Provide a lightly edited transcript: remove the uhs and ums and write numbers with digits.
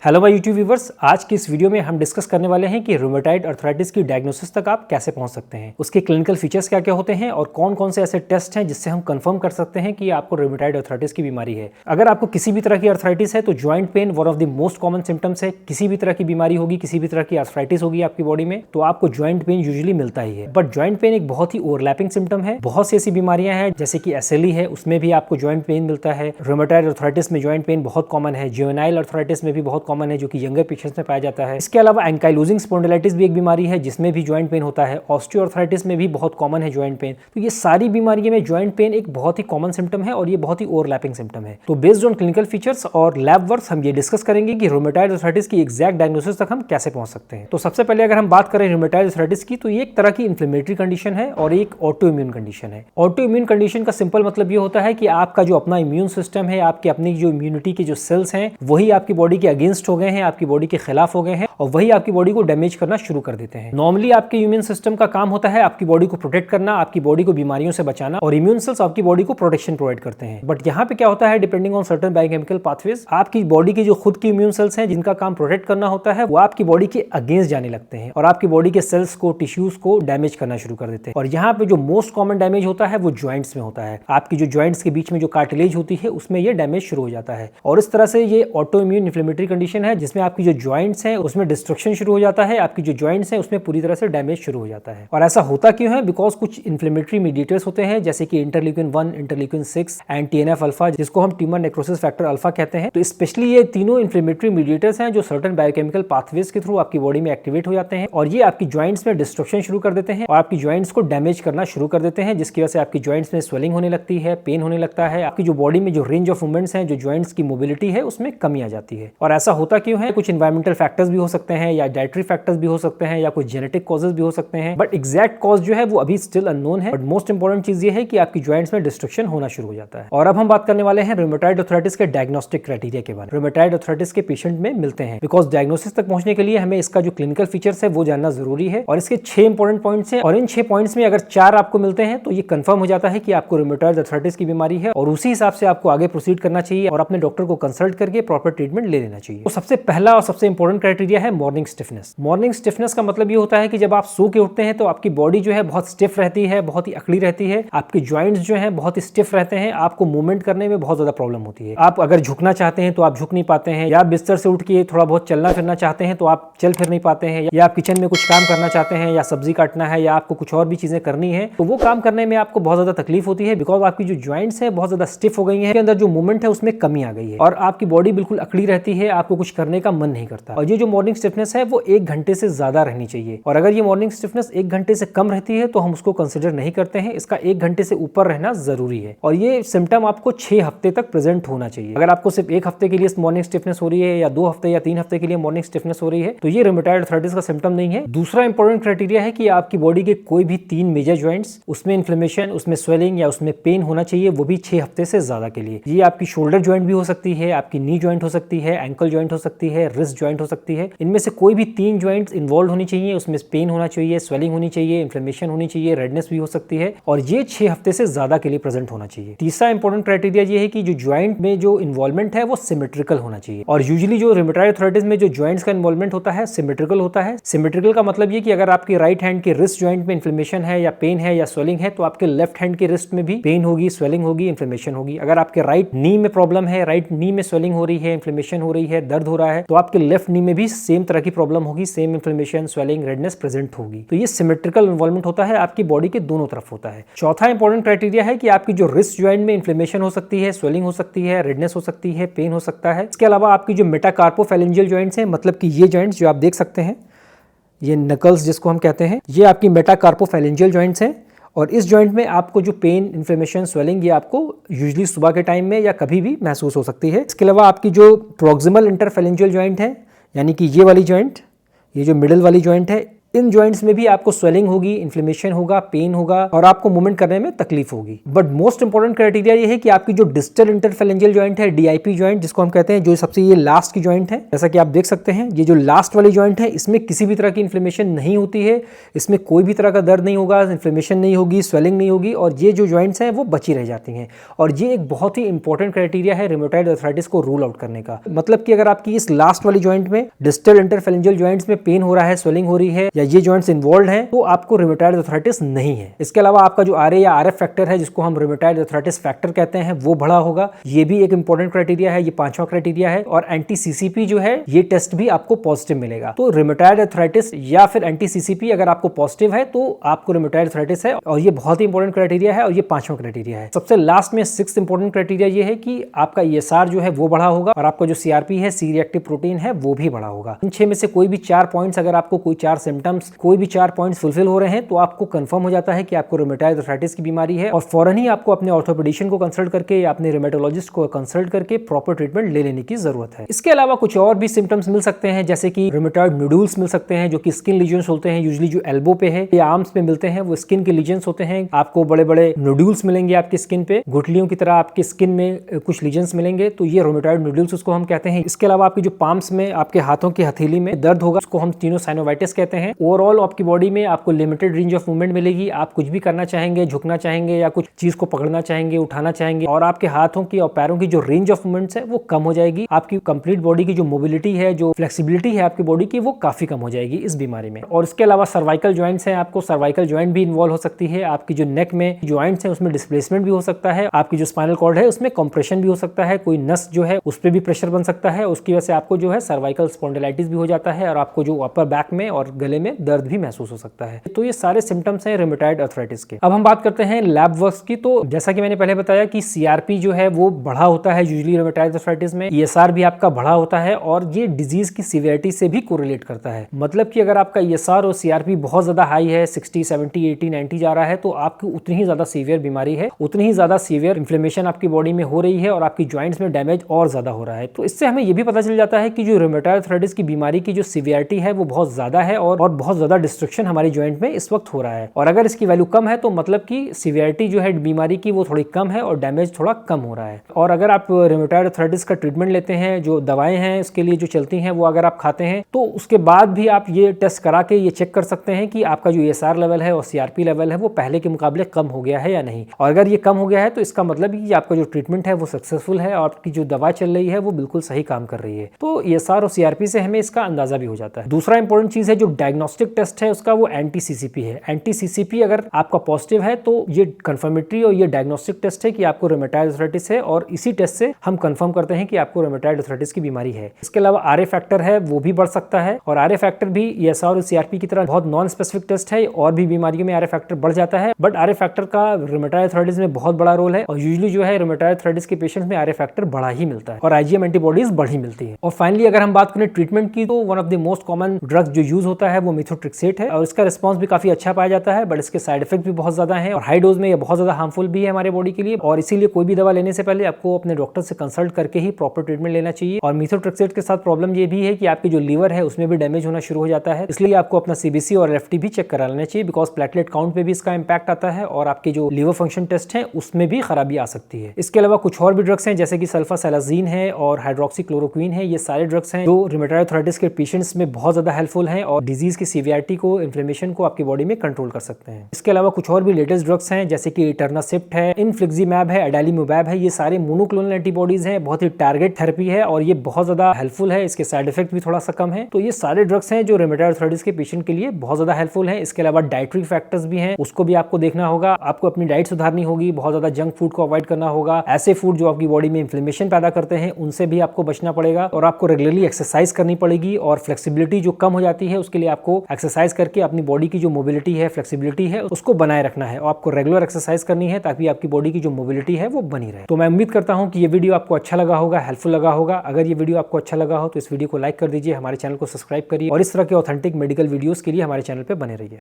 Hello my YouTube viewers, आज की इस वीडियो में हम डिस्कस करने वाले हैं कि रूमेटॉइड अर्थराइटिस की डायग्नोसिस तक आप कैसे पहुंच सकते हैं, उसके क्लिनिकल फीचर्स क्या क्या होते हैं और कौन कौन से ऐसे टेस्ट हैं जिससे हम कंफर्म कर सकते हैं कि आपको रूमेटॉइड अर्थराइटिस की बीमारी है। अगर आपको किसी भी तरह की अर्थराइटिस है तो joint pain one of the most common symptoms है। किसी भी तरह की बीमारी होगी, किसी भी तरह की अर्थराइटिस होगी आपकी बॉडी में, तो आपको जॉइंट पेन यूजुअली मिलता ही है। बट जॉइंट पेन एक बहुत ही ओवरलैपिंग सिम्टम है। बहुत सी ऐसी बीमारियां हैं जैसे कि SLE है, उसमें भी आपको जॉइंट पेन मिलता है। रूमेटॉइड अर्थराइटिस में जॉइंट पेन बहुत कॉमन है। जुवेनाइल अर्थराइटिस में भी बहुत कॉमन है, जो कि यंगर पेशेंट्स में पाया जाता है। इसके अलावा एंकाइलोजिंग स्पॉन्डिलाइटिस भी एक बीमारी है जिसमें भी जॉइंट पेन होता है। ऑस्टियोआर्थराइटिस में भी बहुत कॉमन है जॉइंट पेन। तो ये सारी बीमारियों में जॉइंट पेन एक बहुत ही कॉमन सिम्टम है और ये बहुत ही ओवरलैपिंग सिम्टम है। तो बेस्ड ऑन क्लिनिकल फीचर्स और लैब वर्क्स हम ये डिस्कस करेंगे कि रूमेटॉइड अर्थराइटिस की एग्जैक्ट डायग्नोसिस तक हम कैसे पहुंच सकते हैं। तो सबसे पहले अगर हम बात करें रूमेटॉइड अर्थराइटिस की, तो ये एक तरह की इन्फ्लेमेटरी कंडीशन है और एक ऑटो इम्यून कंडीशन है। ऑटो इम्यून कंडीशन का सिंपल मतलब ये होता है कि आपका जो अपना इम्यून सिस्टम है, आपके अपनी जो इम्यूनिटी के जो सेल्स हैं, वही आपकी बॉडी के अगेंस्ट हो गए हैं, आपकी बॉडी के खिलाफ हो गए हैं और वही आपकी बॉडी को डैमेज करना शुरू कर देते हैं। नॉर्मली आपके इम्यून सिस्टम का काम होता है आपकी बॉडी को प्रोटेक्ट करना, आपकी बॉडी को बीमारियों से बचाना, और इम्यून सेल्स आपकी बॉडी को प्रोटेक्शन प्रोवाइड करते हैं। बट यहाँ पे क्या होता है, depending on certain biochemical pathways, आपकी बॉडी की जो खुद की इम्यून सेल्स हैं जिनका काम प्रोटेक्ट करना होता है, वो आपकी बॉडी के अगेंस्ट जाने लगते हैं और आपकी बॉडी के सेल्स को, टिश्यूज को डैमेज करना शुरू कर देते हैं। और यहाँ पे जो मोस्ट कॉमन डैमेज होता है वो ज्वाइंट्स में होता है। आपकी जो ज्वाइंट्स के बीच में जो कार्टिलेज होती है उसमें ये डैमेज शुरू हो जाता है। और इस तरह से ये ऑटो इम्यून इन्फ्लेमेटरी कंडीशन है जिसमें आपकी जो ज्वाइंट्स हैं उसमें डिस्ट्रक्शन शुरू हो जाता है, आपकी जो ज्वाइंट्स हैं उसमें पूरी तरह से डैमेज शुरू हो जाता है। और ऐसा होता क्यों है? बिकॉज कुछ इन्फ्लेमेटरी मीडिएटर्स होते हैं जैसे कि interleukin 1, interleukin 6 and TNF alpha, जिसको हम ट्यूमर नेक्रोसिस फैक्टर अल्फा कहते हैं। तो स्पेशली ये तीनों इन्फ्लेमेटरी मीडिएटर्स हैं जो सर्टेन बायोकेमिकल पाथवेज के थ्रू आपकी बॉडी में एक्टिवेट हो जाते हैं और ये आपकी ज्वाइंट्स में डिस्ट्रक्शन शुरू कर देते हैं और आपकी ज्वाइंट्स को डैमेज करना शुरू कर देते हैं, जिसकी वजह से आपकी ज्वाइंट्स में स्वेलिंग होने लगती है, पेन होने लगता है, आपकी जो बॉडी में जो रेंज ऑफ मूवमेंट्स हैं, जो ज्वाइंट्स की मोबिलिटी है, उसमें कमी आ जाती है। और ऐसा होता क्यों है? कुछ एनवायरमेंटल फैक्टर्स भी हो सकते हैं या डाइटरी फैक्टर्स भी हो सकते हैं या कुछ जेनेटिक कॉजेज भी हो सकते हैं, बट एग्जैक्ट कॉज जो है वो अभी स्टिल अननोन है। बट मोस्ट इंपॉर्टेंट चीज ये है कि आपकी ज्वाइंट्स में डिस्ट्रक्शन होना शुरू हो जाता है। और अब हम बात करने वाले हैं रूमेटॉइड अर्थराइटिस के डायग्नोस्टिक क्राइटेरिया के बारे में। रूमेटॉइड अर्थराइटिस के पेशेंट में मिलते हैं, बिकॉज डायग्नोसिस तक पहुंचने के लिए हमें इसका जो क्लिनिकल फीचर्स है वो जानना जरूरी है। और इसके 6 इंपॉर्टेंट पॉइंट्स हैं और इन 6 पॉइंट्स में अगर 4 आपको मिलते हैं तो ये कंफर्म हो जाता है कि आपको रूमेटॉइड अर्थराइटिस की बीमारी है और उसी हिसाब से आपको आगे प्रोसीड करना चाहिए और अपने डॉक्टर को कंसल्ट करके प्रॉपर ट्रीटमेंट ले लेना चाहिए। तो सबसे पहला और सबसे इंपॉर्टेंट क्राइटेरिया है मॉर्निंग स्टिफनेस। मॉर्निंग स्टिफनेस का मतलब ये होता है कि जब आप सो के उठते हैं तो आपकी बॉडी जो है बहुत स्टिफ रहती है, बहुत ही अकड़ी रहती है, आपके ज्वाइंट्स जो हैं बहुत ही स्टिफ रहते हैं, आपको मूवमेंट करने में बहुत ज्यादा प्रॉब्लम होती है। आप अगर झुकना चाहते हैं तो आप झुक नहीं पाते हैं, या बिस्तर से उठ के थोड़ा बहुत चलना फिरना चाहते हैं तो आप चल फिर नहीं पाते हैं, या आप किचन में कुछ काम करना चाहते हैं या सब्जी काटना है या आपको कुछ और भी चीजें करनी है तो वो काम करने में आपको बहुत ज्यादा तकलीफ होती है, बिकॉज आपकी जो ज्वाइंट्स है बहुत ज्यादा स्टिफ हो गई है, अंदर जो मूवमेंट है उसमें कमी आ गई है और आपकी बॉडी बिल्कुल अकड़ी रहती है, आपको कुछ करने का मन नहीं करता। और ये जो मॉर्निंग स्टिफनेस है वो 1 घंटे से ज्यादा रहनी चाहिए, और अगर ये मॉर्निंग स्टिफनेस 1 घंटे से कम रहती है तो हम उसको कंसिडर नहीं करते हैं। इसका 1 घंटे से ऊपर रहना जरूरी है और ये सिम्टम आपको 6 हफ्ते तक प्रेजेंट होना चाहिए। अगर आपको सिर्फ 1 हफ्ते के लिए मॉर्निंग स्टिफनेस हो रही है या 2 हफ्ते या 3 हफ्ते के लिए मॉर्निंग स्टिफनेस हो रही है तो ये रूमेटॉइड अर्थराइटिस का सिम्टम नहीं है। दूसरा इंपॉर्टेंट क्राइटेरिया है कि आपकी बॉडी के कोई भी 3 मेजर ज्वाइंट्स, उसमें इन्फ्लेमेशन, उसमें स्वेलिंग या उसमें पेन होना चाहिए, वो भी 6 हफ्ते से ज्यादा के लिए। ये आपकी शोल्डर ज्वाइंट भी हो सकती है, आपकी नी ज्वाइंट हो सकती है, एंकल ज्वाइंट हो सकती है, रिस्ट ज्वाइंट हो सकती है। इनमें से कोई भी 3 ज्वाइंट्स इन्वॉल्व होनी चाहिए, उसमें पेन होना चाहिए, स्वेलिंग होनी चाहिए, इन्फ्लेमेशन होनी चाहिए, रेडनेस भी हो सकती है, और ये 6 हफ्ते से ज्यादा के लिए प्रेजेंट होना चाहिए। तीसरा इंपॉर्टेंट क्राइटेरिया ये है कि जो ज्वाइंट में जो इन्वॉल्वमेंट है वो सिमेट्रिकल होना चाहिए। और यूजुअली जो रूमेटॉइड अर्थराइटिस में जो ज्वाइंट्स का इन्वॉल्वमेंट होता है सिमेट्रिकल होता है। सिमेट्रिकल का मतलब ये कि अगर आपके राइट हैंड के रिस्ट ज्वाइंट में इन्फ्लेमेशन है या पेन है या स्वेलिंग है तो आपके लेफ्ट हैंड के रिस्ट में भी पेन होगी, स्वेलिंग होगी, इन्फ्लेमेशन होगी। अगर आपके राइट नी में प्रॉब्लम है, राइट नी में स्वेलिंग हो रही है, इन्फ्लेमेशन हो रही है, दर्द हो रहा है, तो आपके लेफ्ट नी में भी सेम तरह की प्रॉब्लम होगी, same inflammation, swelling, redness present होगी। तो ये सिमेट्रिकल इन्वॉल्वमेंट होता है, आपकी बॉडी के दोनों तरफ होता है। चौथा इंपॉर्टेंट क्राइटेरिया है कि आपकी जो रिस्ट ज्वाइंट में इन्फ्लेमेशन हो सकती है, स्वेलिंग हो सकती है, रेडनेस हो सकती है, पेन हो सकता है। इसके अलावा आपकी जो मेटाकार्पोफैलेंजियल ज्वाइंट्स हैं, मतलब कि ये ज्वाइंट्स जो आप देख सकते हैं, ये नकल्स जिसको हम कहते हैं, ये आपकी मेटाकार्पोफैलेंजियल ज्वाइंट्स हैं। और इस जॉइंट में आपको जो पेन, इन्फ्लेमेशन, स्वेलिंग ये आपको यूजुअली सुबह के टाइम में या कभी भी महसूस हो सकती है। इसके अलावा आपकी जो प्रोक्सिमल इंटरफैलेंजियल जॉइंट है, यानी कि ये वाली जॉइंट, ये जो मिडिल वाली जॉइंट है, इन जॉइंट्स में भी आपको स्वेलिंग होगी, इन्फ्लेमेशन होगा, पेन होगा और आपको मूवमेंट करने में तकलीफ होगी। बट मोस्ट इंपॉर्टेंट क्राइटेरिया ये है कि आपकी जो डिस्टल इंटरफेरेंजियल जॉइंट है, DIP जॉइंट जिसको हम कहते हैं, जो सबसे ये लास्ट की जॉइंट है, जैसा कि आप देख सकते हैं ये जो लास्ट वाली जॉइंट है इसमें किसी भी तरह की इन्फ्लेमेशन नहीं होती है, इसमें कोई भी तरह का दर्द नहीं होगा, इन्फ्लेमेशन नहीं होगी, स्वेलिंग नहीं होगी और ये जो जॉइंट्स हैं वो बची रह जाती हैं। और ये एक बहुत ही इंपॉर्टेंट क्राइटेरिया है रूमेटॉइड आर्थराइटिस को रूल आउट करने का। मतलब कि अगर आपकी इस लास्ट वाली जॉइंट में, डिस्टल इंटरफेरेंजियल जॉइंट्स में पेन हो रहा है, स्वेलिंग हो रही है या ये जॉइंट्स इन्वॉल्व है, तो आपको रूमेटॉइड आर्थराइटिस नहीं है। इसके अलावा आपका जो RA या RF फैक्टर है, जिसको हम रूमेटॉइड आर्थराइटिस फैक्टर कहते हैं, वो बढ़ा होगा, ये भी एक इंपॉर्टेंट क्राइटेरिया है, ये 5वां क्राइटेरिया है। और एंटी CCP जो है, ये टेस्ट भी आपको पॉजिटिव मिलेगा। तो रूमेटॉइड आर्थराइटिस या फिर एंटी CCP अगर आपको पॉजिटिव है तो आपको रूमेटॉइड आर्थराइटिस है, और ये बहुत ही इंपॉर्टेंट क्राइटेरिया है और ये 5वां क्राइटेरिया है। सबसे लास्ट में 6th इंपॉर्टेंट क्राइटेरिया ये है कि आपका ESR जो है वो बढ़ा होगा और आपका जो CRP है, C रिएक्टिव प्रोटीन है, वो भी बढ़ा होगा। इन 6 में से कोई भी 4 पॉइंट्स, अगर आपको कोई 4 सिम्टम्स, कोई भी 4 पॉइंट्स फुलफिल हो रहे हैं तो आपको कंफर्म हो जाता है कि आपको रूमेटॉइड आर्थराइटिस की बीमारी है और फौरन ही आपको अपने ऑर्थोपेडिशियन को कंसल्ट करके या अपने रूमेटोलॉजिस्ट को कंसल्ट करके प्रॉपर ट्रीटमेंट ले लेने की जरूरत है। इसके अलावा कुछ और भी सिम्टम्स मिल सकते हैं, जैसे कि रूमेटॉइड नोडुल्स मिल सकते हैं जो कि स्किन लीजन्स होते हैं, यूजुअली जो एल्बो पे है या आर्म्स पे मिलते हैं, वो स्किन के लीजन्स होते हैं। आपको बड़े बड़े नोडुल्स मिलेंगे आपकी स्किन पे, गुठलियों की तरह आपकी स्किन में कुछ लीजन्स मिलेंगे, तो ये रूमेटॉइड नोडुल्स उसको हम कहते हैं। इसके अलावा आपकी जो पाम्स में, आपके हाथों की हथेली में दर्द होगा, उसको हम टेनोसाइनोवाइटिस कहते हैं। ओवरऑल आपकी बॉडी में आपको लिमिटेड रेंज ऑफ मूवमेंट मिलेगी, आप कुछ भी करना चाहेंगे, झुकना चाहेंगे या कुछ चीज को पकड़ना चाहेंगे, उठाना चाहेंगे, और आपके हाथों की और पैरों की जो रेंज ऑफ मूवमेंट्स है वो कम हो जाएगी। आपकी कंप्लीट बॉडी की जो मोबिलिटी है, जो फ्लेक्सिबिलिटी है आपकी बॉडी की, वो काफी कम हो जाएगी इस बीमारी में। और इसके अलावा सर्वाइकल जॉइंट्स हैं, आपको सर्वाइकल जॉइंट भी इन्वॉल्व हो सकती है। आपकी जो नेक में जॉइंट्स हैं उसमें डिस्प्लेसमेंट भी हो सकता है, आपकी जो स्पाइनल कॉर्ड है उसमें कंप्रेशन भी हो सकता है, कोई नस जो है उस पर भी प्रेशर बन सकता है, उसकी वजह से आपको जो है सर्वाइकल स्पॉन्डिलाइटिस भी हो जाता है और आपको जो अपर बैक में और गले में दर्द भी महसूस हो सकता है। तो ये सारे सिम्टम्स हैं रूमेटॉइड आर्थराइटिस के। अब हम बात करते हैं लैब वर्क्स की। तो जैसा कि मैंने पहले बताया कि CRP जो है वो बढ़ा होता है यूजुअली रूमेटॉइड आर्थराइटिस में, ESR भी आपका बढ़ा होता है और ये डिजीज की सीवियरिटी से भी कोरिलेट करता है। मतलब कि अगर आपका ESR और CRP बहुत ज्यादा हाई है, 60, 70, 80, 90 जा रहा है, तो आपकी उतनी ही ज्यादा सीवियर बीमारी है, उतनी ही ज्यादा सीवियर इन्फ्लेमेशन आपकी बॉडी में हो रही है और आपकी जॉइंट्स में डैमेज और ज्यादा हो रहा है। तो इससे हमें ये भी पता चल जाता है कि जो रूमेटॉइड आर्थराइटिस की बीमारी की जो सीवियरिटी है वो बहुत ज्यादा है और बहुत ज्यादा डिस्ट्रक्शन हमारी जॉइंट में इस वक्त हो रहा है। और अगर इसकी वैल्यू कम है तो मतलब कि सीवियरिटी जो है बीमारी की वो थोड़ी कम है और डैमेज थोड़ा कम हो रहा है। और अगर आप रूमेटॉइड आर्थराइटिस का ट्रीटमेंट लेते हैं, जो दवाएं हैं इसके लिए जो चलती हैं वो अगर आप खाते हैं, तो उसके बाद भी आप ये टेस्ट करा के ये चेक कर सकते हैं कि आपका जो ESR लेवल है और CRP लेवल है वो पहले के मुकाबले कम हो गया है या नहीं। और अगर ये कम हो गया है तो इसका मतलब कि आपका जो ट्रीटमेंट है वो सक्सेसफुल है और आपकी जो दवा चल रही है वो बिल्कुल सही काम कर रही है। तो ESR और CRP से हमें इसका अंदाजा भी हो जाता है। दूसरा इंपॉर्टेंट चीज है जो डायग्नोस्टिक टेस्ट है उसका, वो एंटी CCP है। एंटी CCP अगर आपका पॉजिटिव है तो ये कंफर्मेटरी और ये डायग्नोस्टिक टेस्ट है कि आपको रूमेटॉइड आर्थराइटिस है और इसी टेस्ट से हम कंफर्म करते हैं कि आपको रूमेटॉइड आर्थराइटिस की बीमारी है। इसके अलावा RA फैक्टर है, वो भी बढ़ सकता है और RA फैक्टर भी ESR और CRP की तरह बहुत नॉन स्पेसिफिक टेस्ट है और भी बीमारियों में RA फैक्टर बढ़ जाता है। बट RA फैक्टर का रूमेटॉइड आर्थराइटिस में बहुत बड़ा रोल है और यूजुअली जो है रूमेटॉइड आर्थराइटिस के पेशेंट्स में RA फैक्टर बड़ा ही मिलता है और IgM एंटीबॉडीज बढ़ी मिलती है। और फाइनली अगर हम बात करें ट्रीटमेंट की, तो one of the most common drugs जो यूज होता है वो मेथोट्रेक्सेट है और इसका रिस्पॉन्स भी काफी अच्छा पाया जाता है, बट इसके साइड इफेक्ट भी बहुत ज्यादा है और हाई डोज में ये बहुत ज्यादा हार्मफुल भी है हमारे बॉडी के लिए। और इसीलिए कोई भी दवा लेने से पहले आपको अपने डॉक्टर से कंसल्ट करके ही प्रॉपर ट्रीटमेंट लेना चाहिए। और मेथोट्रेक्सेट के साथ प्रॉब्लम ये भी है कि आपकी जो लीवर है उसमें भी डैमेज होना शुरू हो जाता है, इसलिए आपको अपना CBC और LFT भी चेक करा लेना चाहिए, बिकॉज प्लेटलेट काउंट पे भी इसका इंपैक्ट आता है और आपके जो लीवर फंक्शन टेस्ट है उसमें भी खराबी आ सकती है। इसके अलावा कुछ और भी ड्रग्स हैं जैसे कि सल्फासालाजीन है और हाइड्रोक्सीक्लोरोक्वीन है, ये सारे ड्रग्स हैं जो रूमेटॉइड आर्थराइटिस के पेशेंट्स में बहुत ज्यादा हेल्पफुल हैं और डिजीज की सीवियरिटी को, इन्फ्लेमेशन को आपकी बॉडी में कंट्रोल कर सकते हैं। इसके अलावा कुछ और भी लेटेस्ट ड्रग्स हैं जैसे कि इटरनासिप्ट है, इनफ्लिक्सिमैब है, एडालीमुवैब है, ये सारे मोनोक्लोनल एंटीबॉडीज हैं, बहुत ही टारगेट थेरेपी है और ये बहुत ज्यादा हेल्पफुल है, इसके साइड इफेक्ट भी थोड़ा सा कम है। तो ये सारे ड्रग्स हैं जो रूमेटॉइड आर्थराइटिस के पेशेंट के लिए बहुत ज्यादा हेल्पफुल है। इसके अलावा डाइटरी फैक्टर्स भी हैं, उसको भी आपको देखना होगा, आपको अपनी डाइट सुधारनी होगी, बहुत ज्यादा जंक फूड को अवॉइड करना होगा, ऐसे फूड जो आपकी बॉडी में इन्फ्लेमेशन पैदा करते हैं उनसे भी आपको बचना पड़ेगा और आपको रेगुलरली एक्सरसाइज करनी पड़ेगी। और फ्लेक्सिबिलिटी जो कम हो जाती है उसके लिए आपको एक्सरसाइज करके अपनी बॉडी की जो मोबिलिटी है, फ्लेक्सिबिलिटी है, उसको बनाए रखना है और आपको रेगुलर एक्सरसाइज करनी है ताकि आपकी बॉडी की जो मोबिलिटी है वो बनी रहे। तो मैं उम्मीद करता हूं कि ये वीडियो आपको अच्छा लगा होगा, हेल्पफुल लगा होगा। अगर ये वीडियो आपको अच्छा लगा हो तो इस वीडियो को लाइक कर दीजिए, हमारे चैनल को सब्सक्राइब करिए और इस तरह के ऑथेंटिक मेडिकल वीडियोस के लिए हमारे चैनल पे बने रहिए।